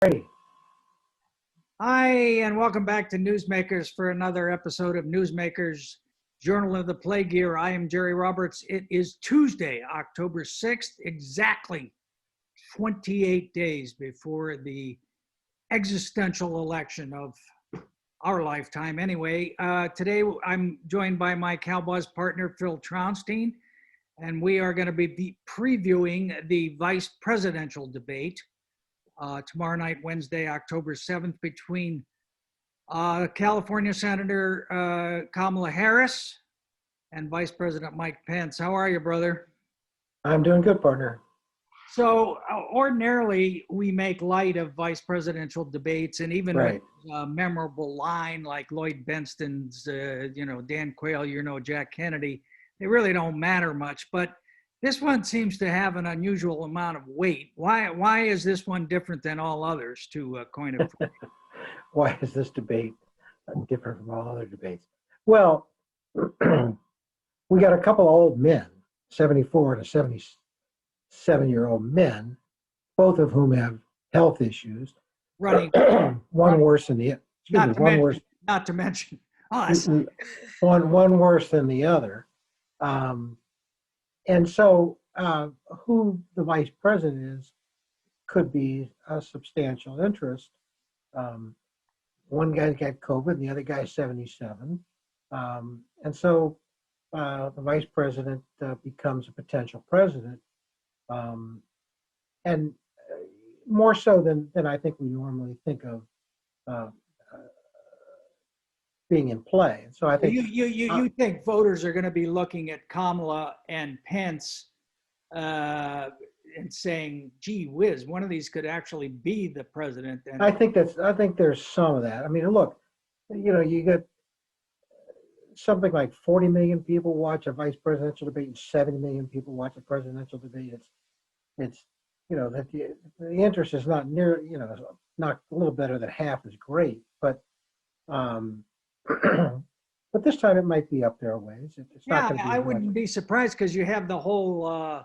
Ready. Hi, and welcome back to Newsmakers for another episode of Newsmakers Journal of the Plague Year. I am Jerry Roberts. It is Tuesday, October 6th, exactly 28 days before the existential election of our lifetime. Anyway, today I'm joined by my Calbuzz partner, Phil Trounstine, and we are going to be previewing the vice presidential debate tomorrow night, Wednesday, October 7th, between California Senator Kamala Harris and Vice President Mike Pence. How are you, brother? I'm doing good, partner. So ordinarily, we make light of vice presidential debates, and even Right. with a memorable line like Lloyd Benston's, Dan Quayle, Jack Kennedy, they really don't matter much. But this one seems to have an unusual amount of weight. Why is this one different than all others, to coin a phrase? Why is this debate different from all other debates? Well, we got a couple of old men, 74 to 77-year-old men, both of whom have health issues. Running, one worse than the not to mention us. one worse than the other. And so who the vice president is could be a substantial interest. One guy's got COVID and the other guy's 77. And so the vice president becomes a potential president. And more so than I think we normally think of being in play. So I think you think voters are going to be looking at Kamala and Pence and saying, "Gee whiz, one of these could actually be the president." And I think there's some of that. I mean, look, you get something like 40 million people watch a vice presidential debate, and 70 million people watch a presidential debate. It's that the interest is not near, not a little better than half is great, but but this time it might be up there a ways. It's not going to be. I wouldn't be surprised because you have the whole.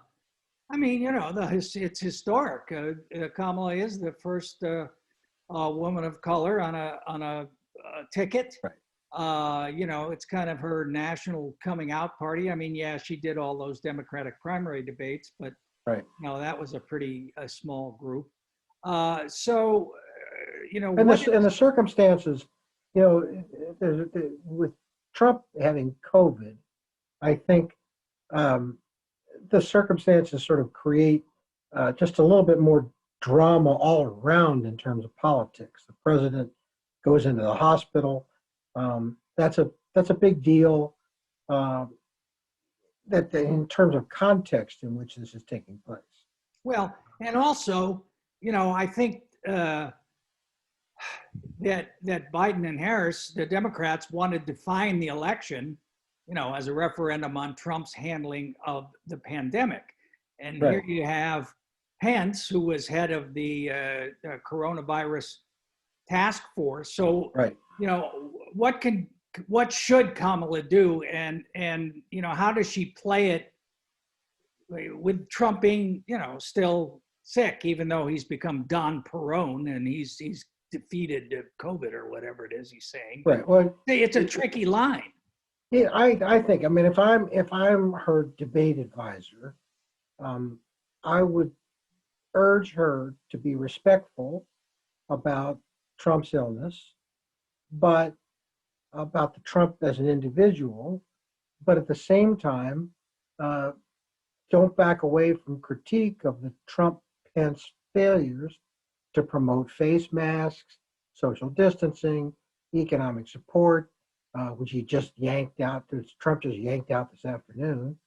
It's historic. Kamala is the first woman of color on a ticket. Right. It's kind of her national coming out party. I mean, yeah, she did all those Democratic primary debates, but right. That was a small group. And the circumstances, with Trump having COVID, I think the circumstances sort of create just a little bit more drama all around in terms of politics. The president goes into the hospital. That's a big deal. That in terms of context in which this is taking place. Well, and also, I think that Biden and Harris, the Democrats, wanted to define the election, as a referendum on Trump's handling of the pandemic. And Right. Here you have Pence, who was head of the coronavirus task force. So, Right. what should Kamala do, and how does she play it with Trump being still sick, even though he's become Don Perone and he's defeated COVID or whatever it is he's saying. Right. Well, it's a tricky line. Yeah, I think. I mean, if I'm her debate advisor, I would urge her to be respectful about Trump's illness, but about the Trump as an individual, but at the same time, don't back away from critique of the Trump-Pence failures to promote face masks, social distancing, economic support, which Trump just yanked out this afternoon,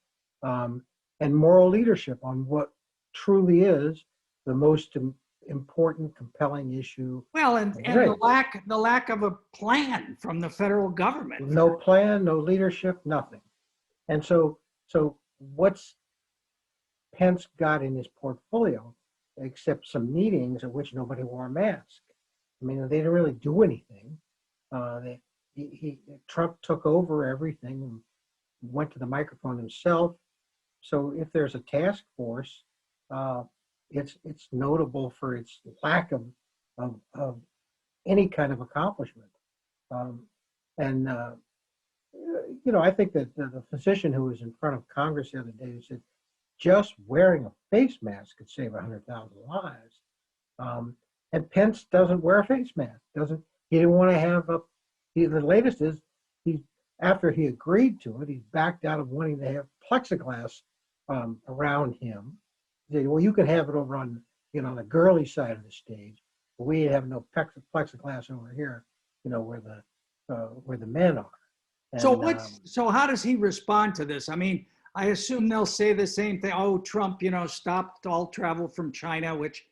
and moral leadership on what truly is the most important, compelling issue. Well, and the lack of a plan from the federal government. No plan, no leadership, nothing. And so what's Pence got in his portfolio, except some meetings at which nobody wore a mask? I mean, they didn't really do anything. Trump took over everything and went to the microphone himself. So if there's a task force, it's notable for its lack of of any kind of accomplishment. And I think that the physician who was in front of Congress the other day said just wearing a face mask could save 100,000 lives. And Pence doesn't wear a face mask. He didn't want to have a. The latest is after he agreed to it, he's backed out of wanting to have plexiglass around him. He said, well, you can have it over on the girly side of the stage, but we have no plexiglass over here, where the men are. And, so how does he respond to this? I mean, I assume they'll say the same thing. Oh, Trump, stopped all travel from China, which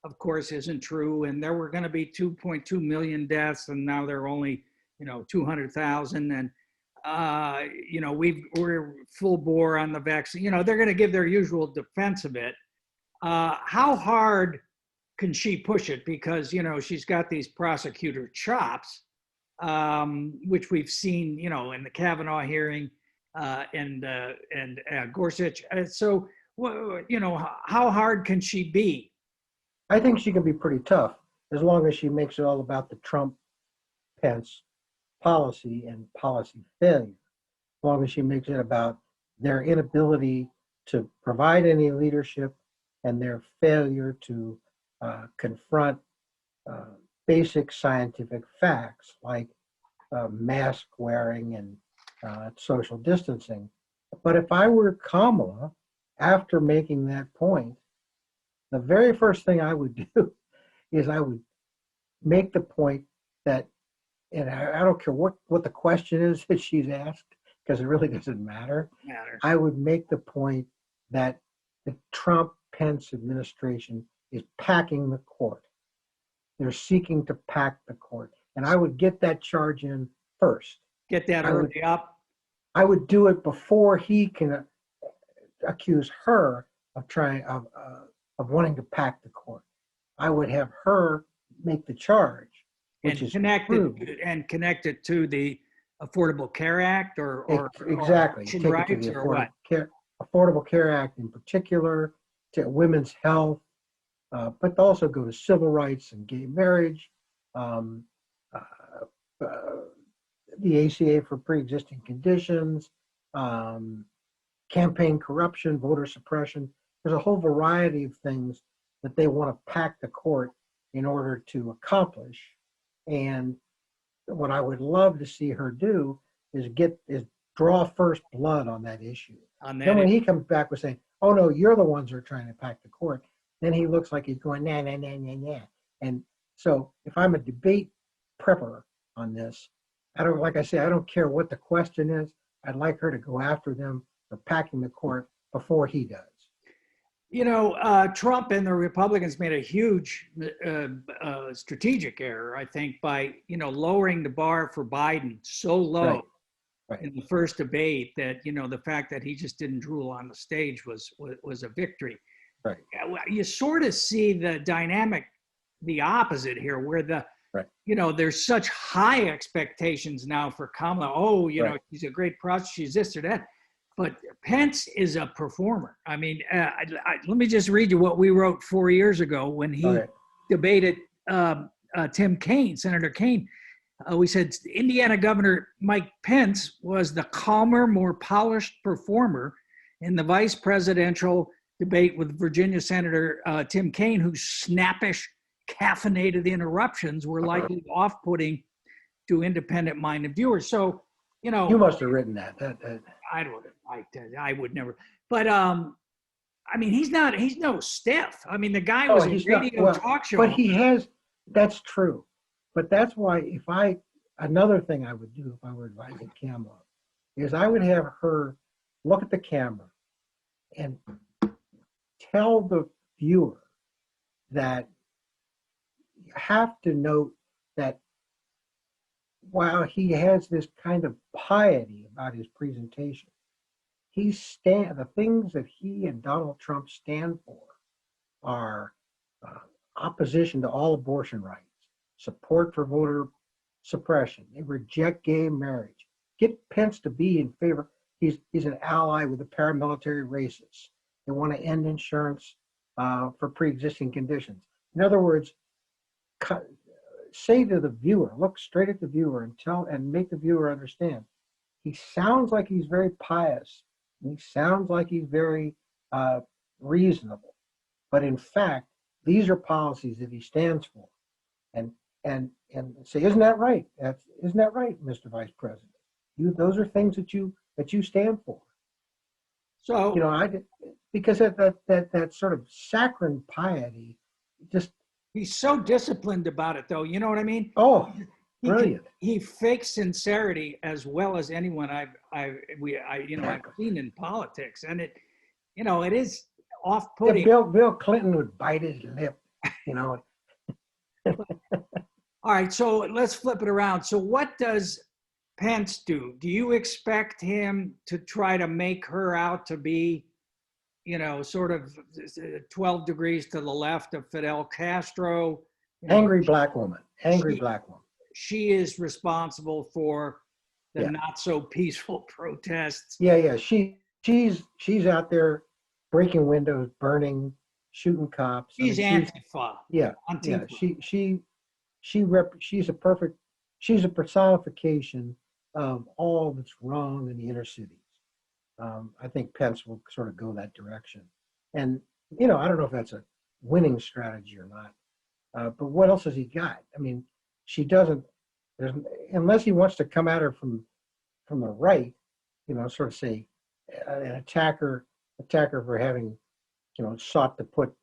of course isn't true. And there were going to be 2.2 million deaths, and now there are only 200,000. And we're full bore on the vaccine. They're going to give their usual defense of it. How hard can she push it? Because she's got these prosecutor chops, which we've seen in the Kavanaugh hearing and Gorsuch. So how hard can she be? I think she can be pretty tough as long as she makes it all about the Trump-Pence policy and policy failure. As long as she makes it about their inability to provide any leadership and their failure to confront basic scientific facts like mask wearing and social distancing. But if I were Kamala, after making that point, the very first thing I would do is I would make the point that, and I don't care what the question is that she's asked, because it really doesn't matter. I would make the point that the Trump-Pence administration is packing the court. They're seeking to pack the court. And I would get that charge in first. Get that early up. I would do it before he can accuse her of trying of wanting to pack the court. I would have her make the charge, which is connect it to the Affordable Care Act or exactly take it to the Affordable Care Act in particular, to women's health, but also go to civil rights and gay marriage, the ACA for pre-existing conditions, campaign corruption, voter suppression. There's a whole variety of things that they want to pack the court in order to accomplish. And what I would love to see her do is draw first blood on that issue. Then when he comes back with saying, oh no, you're the ones who are trying to pack the court, then he looks like he's going, nah, nah, nah, nah, nah. And so if I'm a debate prepper on this, I don't care what the question is. I'd like her to go after them for packing the court before he does. Trump and the Republicans made a huge strategic error, I think, by, lowering the bar for Biden so low in the first debate that, the fact that he just didn't drool on the stage was a victory. Right. You sort of see the dynamic, the opposite here, where there's such high expectations now for Kamala. Oh, she's a great prosecutor, she's this or that. But Pence is a performer. I mean, let me just read you what we wrote 4 years ago when he debated Tim Kaine, Senator Kaine. We said Indiana Governor Mike Pence was the calmer, more polished performer in the vice presidential debate with Virginia Senator Tim Kaine, whose snappish, caffeinated interruptions were likely off-putting to independent-minded viewers. So, you must have written that. I would never. But he's no stiff. I mean, the guy was a radio talk show. But that's true. But that's why another thing I would do if I were advising Kamala is I would have her look at the camera and tell the viewer that you have to note that while he has this kind of piety about his presentation, the things that he and Donald Trump stand for are opposition to all abortion rights, support for voter suppression. They reject gay marriage. Get Pence to be in favor. He's an ally with the paramilitary racists. They want to end insurance for pre-existing conditions. In other words, say to the viewer, look straight at the viewer and make the viewer understand. He sounds like he's very pious. He sounds like he's very reasonable. But in fact, these are policies that he stands for. And say, isn't that right? Isn't that right, Mr. Vice President? Those are things that you stand for. So because that sort of saccharine piety, just he's so disciplined about it, though. You know what I mean? Oh, brilliant! He fakes sincerity as well as anyone I've seen in politics, and it is off-putting. Yeah, Bill Clinton would bite his lip, All right, so let's flip it around. So what does Pence do? Do you expect him to try to make her out to be, sort of 12 degrees to the left of Fidel Castro? Angry black woman. She is responsible for the not so peaceful protests. Yeah. She's out there breaking windows, burning, shooting cops. She's Antifa. Yeah. She's a personification of all that's wrong in the inner cities. I think Pence will sort of go that direction. And, I don't know if that's a winning strategy or not. But what else has he got? I mean, she doesn't, unless he wants to come at her from the right, sort of say, an attacker for having, sought to put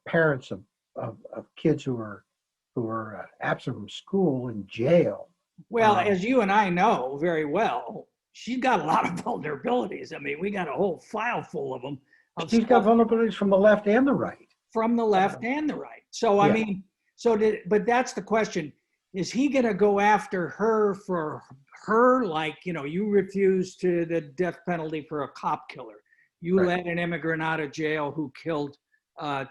parents of kids who are absent from school in jail. Well, as you and I know very well, she's got a lot of vulnerabilities. I mean, we got a whole file full of them. She's got vulnerabilities from the left and the right. From the left and the right. So, I mean, but that's the question. Is he going to go after her for her, like, you refused to the death penalty for a cop killer. You let an immigrant out of jail who killed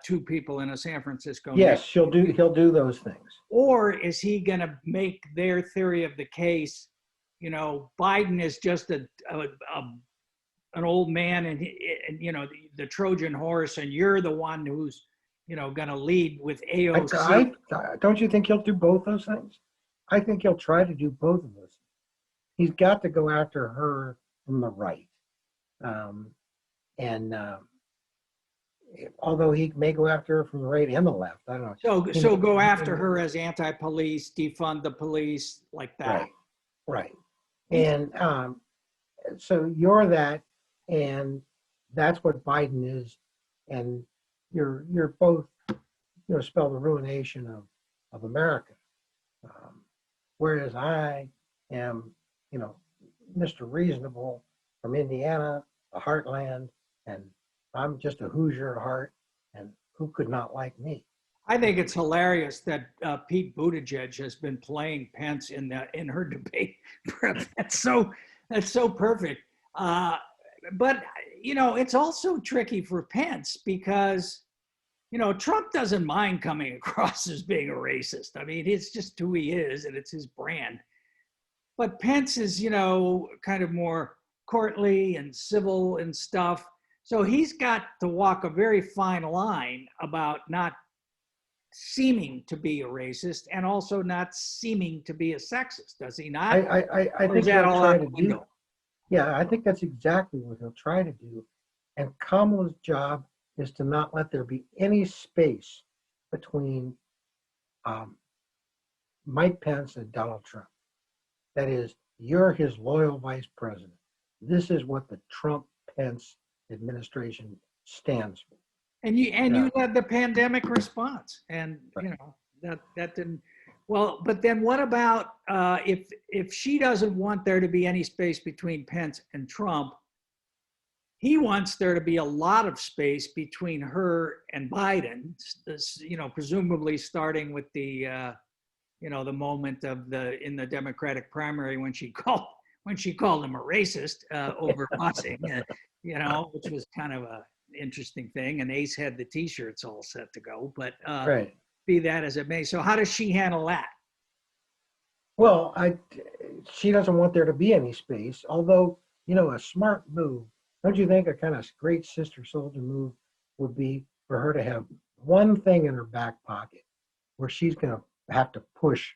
2 people in a San Francisco. Yes, he'll do those things. Or is he going to make their theory of the case, Biden is just an old man and the Trojan horse, and you're the one who's, going to lead with AOC. Don't you think he'll do both those things? I think he'll try to do both of those. He's got to go after her from the right. Although he may go after her from the right and the left, I don't know. So go after her as anti-police, defund the police, like that. Right. And so you're that, and that's what Biden is, and you're both, spell the ruination of America. Whereas I am, Mr. Reasonable from Indiana, the heartland, and I'm just a Hoosier at heart, and who could not like me? I think it's hilarious that Pete Buttigieg has been playing Pence in her debate prep. That's so perfect. But it's also tricky for Pence because Trump doesn't mind coming across as being a racist. I mean, it's just who he is, and it's his brand. But Pence is kind of more courtly and civil and stuff. So he's got to walk a very fine line about not seeming to be a racist and also not seeming to be a sexist, does he not? I think he'll try to do. Yeah, I think that's exactly what he'll try to do. And Kamala's job is to not let there be any space between Mike Pence and Donald Trump. That is, you're his loyal vice president. This is what the Trump-Pence administration stands for. And you led the pandemic response, and that didn't. Well, but then what about if she doesn't want there to be any space between Pence and Trump? He wants there to be a lot of space between her and Biden. Presumably starting with the the moment in the Democratic primary when she called him a racist over busing, which was kind of a interesting thing, and Ace had the T-shirts all set to go, but be that as it may. So how does she handle that? Well, she doesn't want there to be any space, although, a smart move, don't you think a kind of great sister soldier move would be for her to have one thing in her back pocket, where she's going to have to push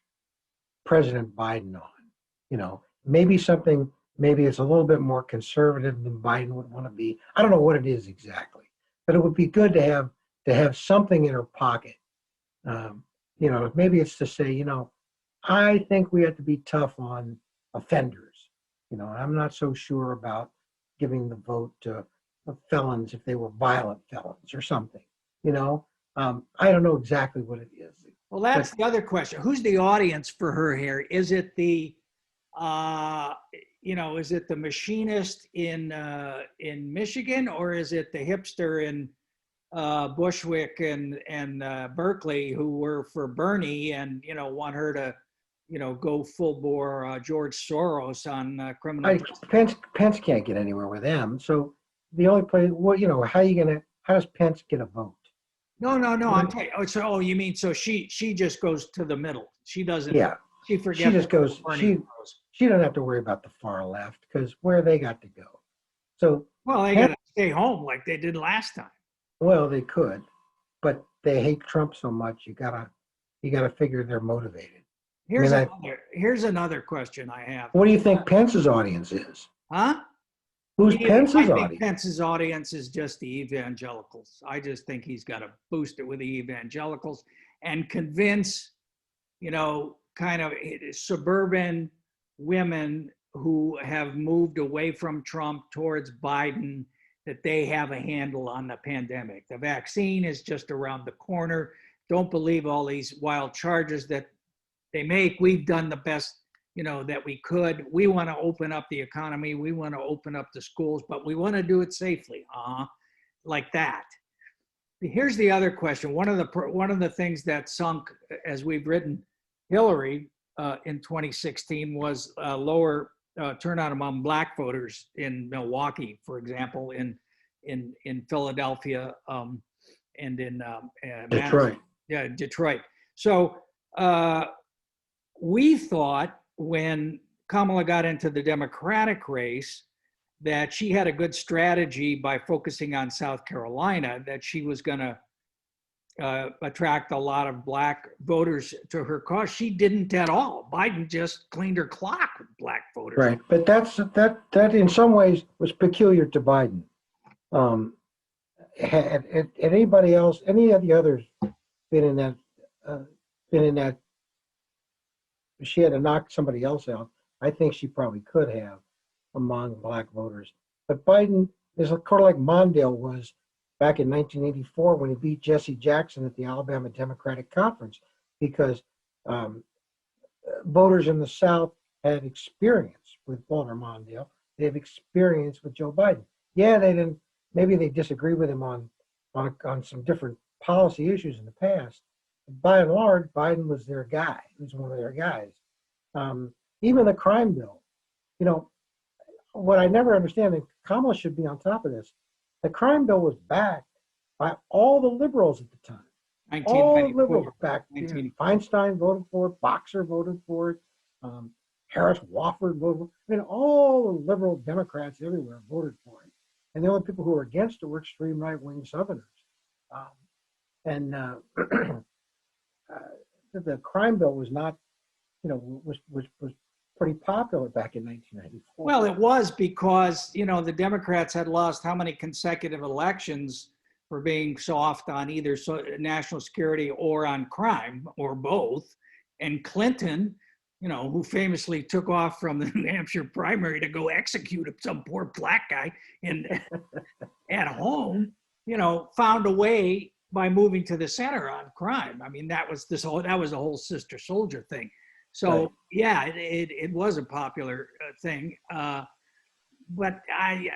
President Biden on. Maybe something, maybe it's a little bit more conservative than Biden would want to be. I don't know what it is exactly, but it would be good to have something in her pocket. Maybe it's to say, I think we have to be tough on offenders. I'm not so sure about giving the vote to felons if they were violent felons or something. I don't know exactly what it is. Well, that's the other question. Who's the audience for her here? Is it the, is it the machinist in Michigan, or is it the hipster in Bushwick and Berkeley who were for Bernie and want her to go full bore George Soros on criminal? Pence can't get anywhere with them. So the only place, how does Pence get a vote? No. I'm telling you. So, you mean so she just goes to the middle? She doesn't. Yeah. She forgets. She just goes. She doesn't have to worry about the far left because where they got to go. So they got to stay home like they did last time. Well, they could, but they hate Trump so much. You gotta figure they're motivated. Here's another question I have. What do you think Pence's audience is? Huh? Who's Pence's audience? I think Pence's audience is just the evangelicals. I just think he's got to boost it with the evangelicals and convince, kind of suburban women who have moved away from Trump towards Biden that they have a handle on the pandemic. The vaccine is just around the corner. Don't believe all these wild charges that they make. We've done the best that we could. We want to open up the economy. We want to open up the schools, but we want to do it safely. Like that. Here's the other question. One of the things that sunk, as we've written, Hillary in 2016 was lower turnout among Black voters in Milwaukee, for example, in Philadelphia, and in Detroit. Detroit. So we thought when Kamala got into the Democratic race that she had a good strategy by focusing on South Carolina, that she was going to attract a lot of Black voters to her cause. She didn't at all. Biden just cleaned her clock with Black voters. Right, but that in some ways was peculiar to Biden. Had anybody else, any of the others, been in that? She had to knock somebody else out. I think she probably could have among Black voters. But Biden is kind of like Mondale was back in 1984 when he beat Jesse Jackson at the Alabama Democratic Conference, because voters in the South had experience with Walter Mondale. They have experience with Joe Biden. Yeah, they didn't. Maybe they disagree with him on some different policy issues in the past. By and large, Biden was their guy. He was one of their guys. Even the crime bill. What I never understand, and Kamala should be on top of this, the crime bill was backed by all the liberals at the time. All the liberals backed it. Feinstein voted for it. Boxer voted for it. Harris Wofford voted for it. All the liberal Democrats everywhere voted for it. And the only people who were against it were extreme right-wing Southerners. The crime bill was not, was pretty popular back in 1994. Well, it was because, the Democrats had lost how many consecutive elections for being soft on either national security or on crime, or both. And Clinton, who famously took off from the New Hampshire primary to go execute some poor Black guy at home, found a way by moving to the center on crime. I mean, that was the whole sister soldier thing. So right. Yeah, it was a popular thing. But I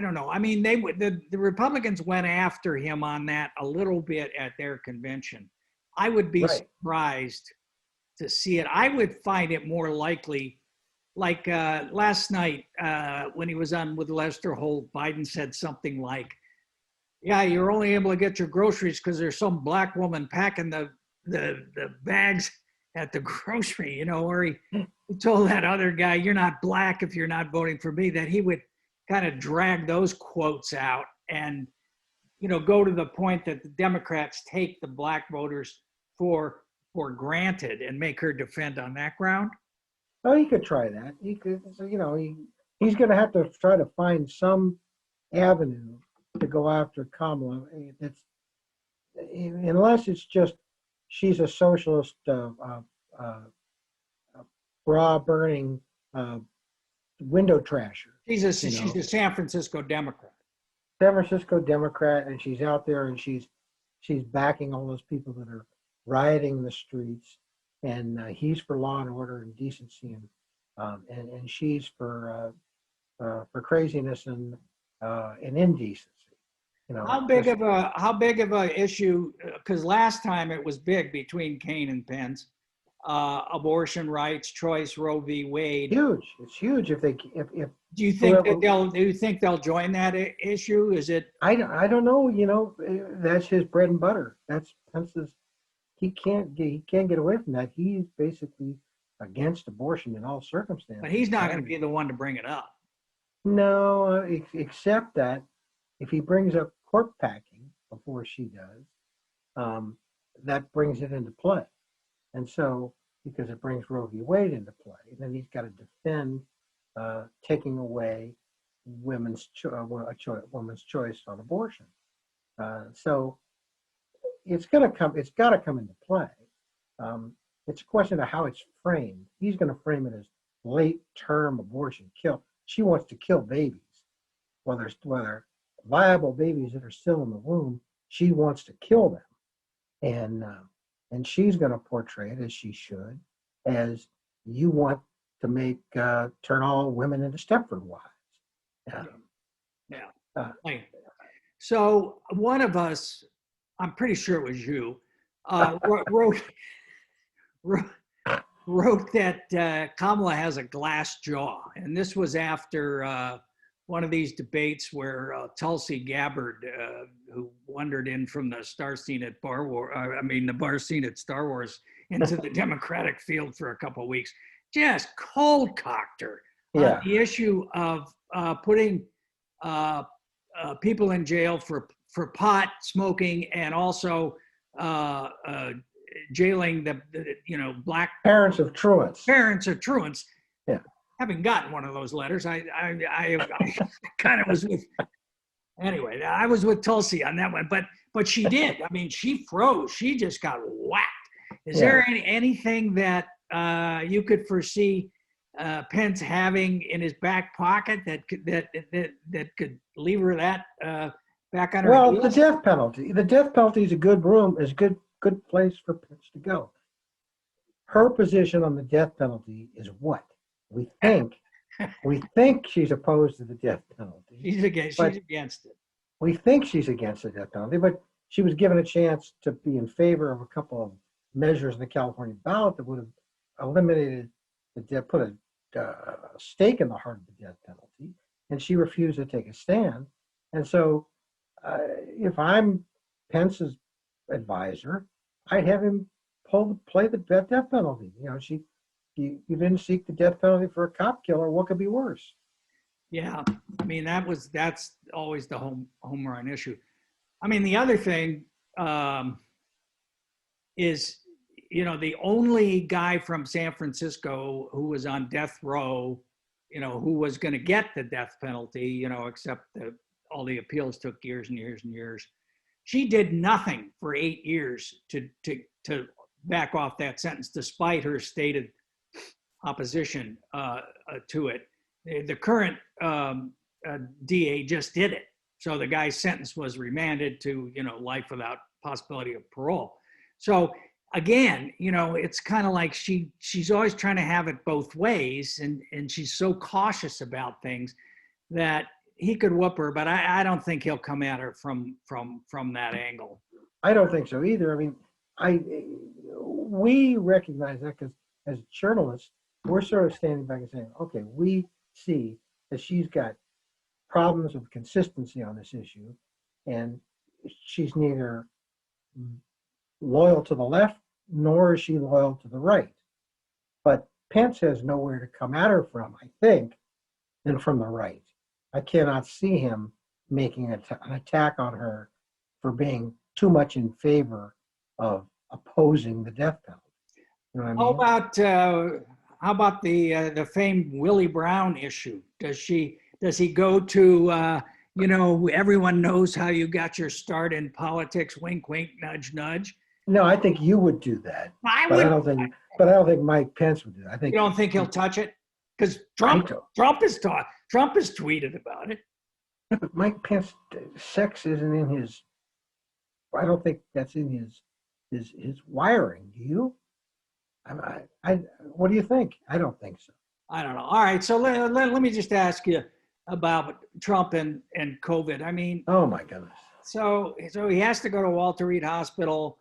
don't know. I mean, the Republicans went after him on that a little bit at their convention. I would be surprised to see it. I would find it more likely, like last night when he was on with Lester Holt, Biden said something like, yeah, you're only able to get your groceries because there's some Black woman packing the bags at the grocery, or he told that other guy, you're not Black if you're not voting for me, that he would kind of drag those quotes out and, go to the point that the Democrats take the Black voters for for granted and make her defend on that ground? Well, he could try that. He could, he's going to have to try to find some avenue to go after Kamala. It's unless it's just she's a socialist, bra burning window trasher. She's a San Francisco Democrat. San Francisco Democrat, and she's out there and she's backing all those people that are rioting in the streets, and he's for law and order and decency, and she's for craziness and indecency. How big of a issue? Because last time it was big between Kane and Pence. Abortion rights, choice, Roe v. Wade. Huge. It's huge. If do you think they'll join that issue? Is it? I don't know. That's his bread and butter. That's Pence's. He can't get away from that. He's basically against abortion in all circumstances. But he's not going to be the one to bring it up. No, except that if he brings up court packing before she does, that brings it into play. And so, because it brings Roe v. Wade into play, then he's got to defend taking away women's choice on abortion. So it's got to come into play. It's a question of how it's framed. He's going to frame it as late-term abortion kill. She wants to kill babies, whether viable babies that are still in the womb. She wants to kill them, and she's going to portray it, as she should, as you want to turn all women into Stepford wives. So one of us, I'm pretty sure it was you, wrote that Kamala has a glass jaw, and this was after one of these debates where Tulsi Gabbard, who wandered in from the bar scene at Star Wars into the Democratic field for a couple of weeks, just cold cocked her on the issue of putting people in jail for pot smoking, and also jailing the black parents of truants. Yeah. Having gotten one of those letters, I kind of was with. Anyway, I was with Tulsi on that one, but she did. I mean, she froze. She just got whacked. Is there anything that you could foresee Pence having in his back pocket that could leave her that back on her? Well, heels? The death penalty. The death penalty is a good good place for Pence to go. Her position on the death penalty is what? We think she's opposed to the death penalty. She's against it. We think she's against the death penalty, but she was given a chance to be in favor of a couple of measures in the California ballot that would have eliminated put a stake in the heart of the death penalty, and she refused to take a stand. And so, if I'm Pence's advisor, I'd have him play the death penalty. You didn't seek the death penalty for a cop killer. What could be worse? Yeah, I mean that's always the home run issue. I mean, the other thing is, the only guy from San Francisco who was on death row, who was going to get the death penalty, except that all the appeals took years and years and years. She did nothing for 8 years to back off that sentence, despite her stated opposition to it. The current DA just did it. So the guy's sentence was remanded to, life without possibility of parole. So again, it's kind of like she's always trying to have it both ways, and she's so cautious about things that he could whoop her, but I don't think he'll come at her from that angle. I don't think so either. I mean, we recognize that because as journalists, we're sort of standing back and saying, okay, we see that she's got problems of consistency on this issue, and she's neither loyal to the left nor is she loyal to the right. But Pence has nowhere to come at her from, I think, than from the right. I cannot see him making an attack on her for being too much in favor of opposing the death penalty. You know what I mean? How about the famed Willie Brown issue? Does he go to everyone knows how you got your start in politics? Wink, wink, nudge, nudge. No, I think you would do that. I but would. I don't think Mike Pence would do that. I think you don't think he'll touch it because Trump has tweeted about it. But Mike Pence, sex isn't in his. I don't think that's in his wiring. Do you? What do you think? I don't think so. I don't know. All right, so let me just ask you about Trump and COVID. I mean, oh my goodness. So he has to go to Walter Reed Hospital.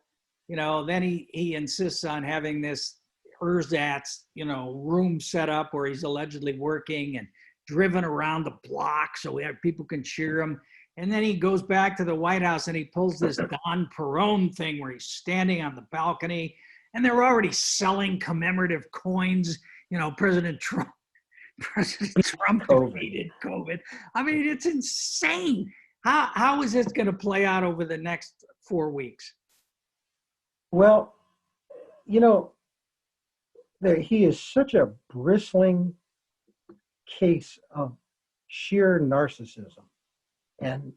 Then he insists on having this ersatz, room set up where he's allegedly working and driven around the block so people can cheer him. And then he goes back to the White House and he pulls this Don Perón thing where he's standing on the balcony and they're already selling commemorative coins. President Trump defeated COVID. I mean, it's insane. How is this going to play out over the next 4 weeks? Well, he is such a bristling case of sheer narcissism. And,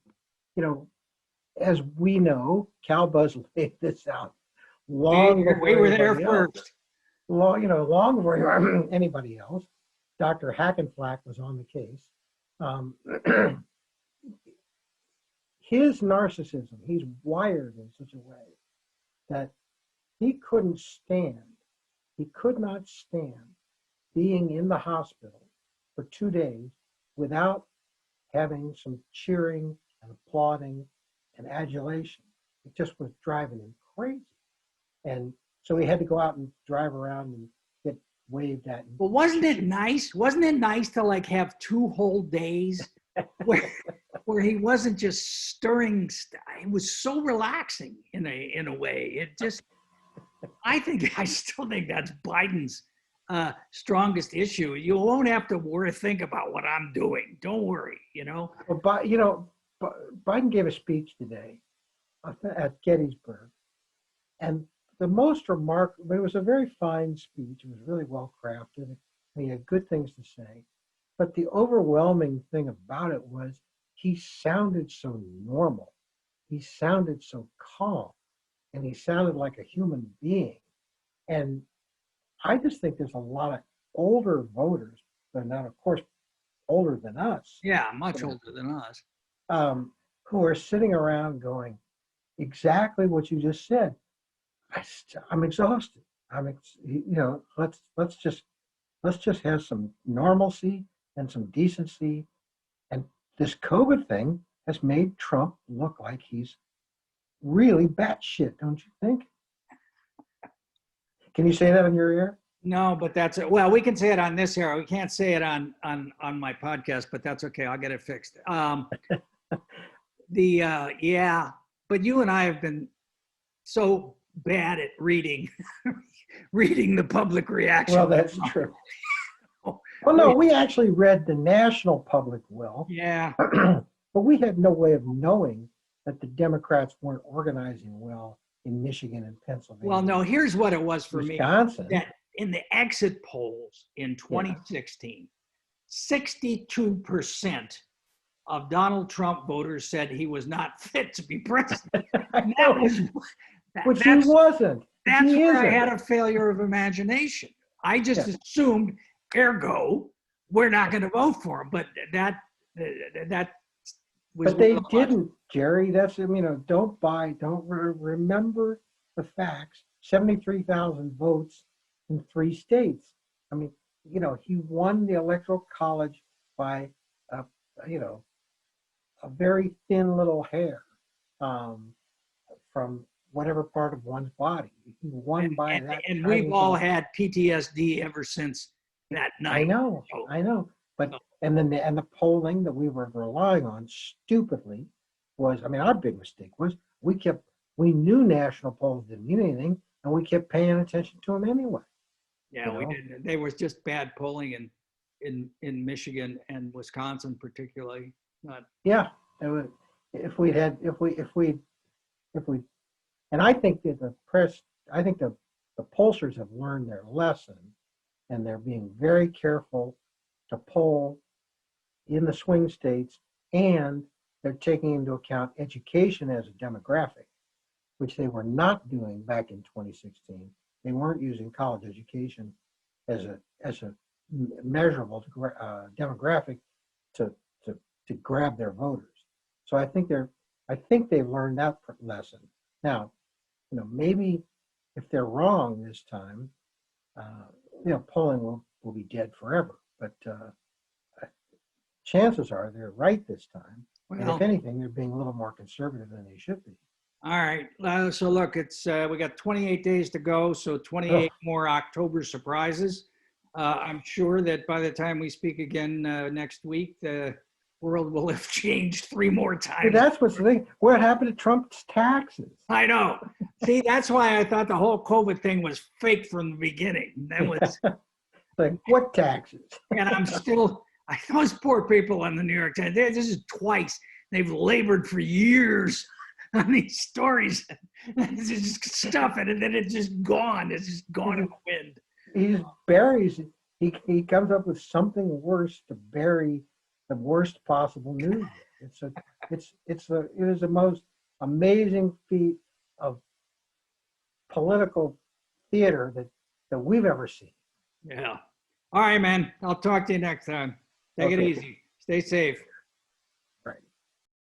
as we know, Calbuzz laid this out long before we were there first. Long before anybody else. Dr. Hackenflack was on the case. His narcissism, he's wired in such a way that he could not stand being in the hospital for 2 days without having some cheering and applauding and adulation. It just was driving him crazy. And so he had to go out and drive around and get waved at. But wasn't it nice? Wasn't it nice to have 2 whole days where he wasn't just stirring? It was so relaxing in a way. It just, I still think that's Biden's strongest issue. You won't have to think about what I'm doing. Don't worry, Well, Biden gave a speech today at Gettysburg, and the most remarkable, it was a very fine speech. It was really well crafted. And he had good things to say. But the overwhelming thing about it was he sounded so normal. He sounded so calm. And he sounded like a human being. And I just think there's a lot of older voters, they're not, of course, older than us. Yeah, much older than us. Who are sitting around going, exactly what you just said. I'm exhausted. Let's just have some normalcy and some decency. And this COVID thing has made Trump look like he's really batshit, don't you think? Can you say that in your ear? No, but that's it. Well, we can say it on this air. We can't say it on my podcast, but that's okay. I'll get it fixed. Yeah, but you and I have been so bad at reading the public reaction. Well, that's true. Well, no, we actually read the national public will. Yeah. But we had no way of knowing that the Democrats weren't organizing well in Michigan and Pennsylvania. Well, no, here's what it was for Wisconsin. me. That in the exit polls in 2016, 62% of Donald Trump voters said he was not fit to be president. Which he wasn't. That's where I had a failure of imagination. I just assumed, ergo, we're not going to vote for him. But that was. But they didn't, Jerry. That's, don't remember the facts. 73,000 votes in 3 states. He won the Electoral College by a very thin little hair from whatever part of one's body. He won by that. And we've all had PTSD ever since that night. I know. But and the polling that we were relying on stupidly was, our big mistake was we knew national polls didn't mean anything, and we kept paying attention to them anyway. Yeah, we didn't. They was just bad polling in Michigan and Wisconsin particularly. Yeah, it was, and I think that the press, I think the pollsters have learned their lesson, and they're being very careful to poll in the swing states, and they're taking into account education as a demographic, which they were not doing back in 2016. They weren't using college education as a measurable demographic to grab their voters. So I think they've learned that lesson. Now, maybe if they're wrong this time, polling will be dead forever. But chances are they're right this time. And if anything, they're being a little more conservative than they should be. All right. So look, it's we got 28 days to go, so 28 more October surprises. I'm sure that by the time we speak again next week, the world will have changed 3 more times. See, that's what's the thing. What happened to Trump's taxes? I know. See, that's why I thought the whole COVID thing was fake from the beginning. That was like, what taxes? And those poor people on the New York Times. This is twice. They've labored for years on these stories. It's just stuff, and then it's just gone. It's just gone in the wind. He just buries it. He comes up with something worse to bury the worst possible news. It is the most amazing feat of political theater that we've ever seen. Yeah. All right, man. I'll talk to you next time. Take it easy. Stay safe.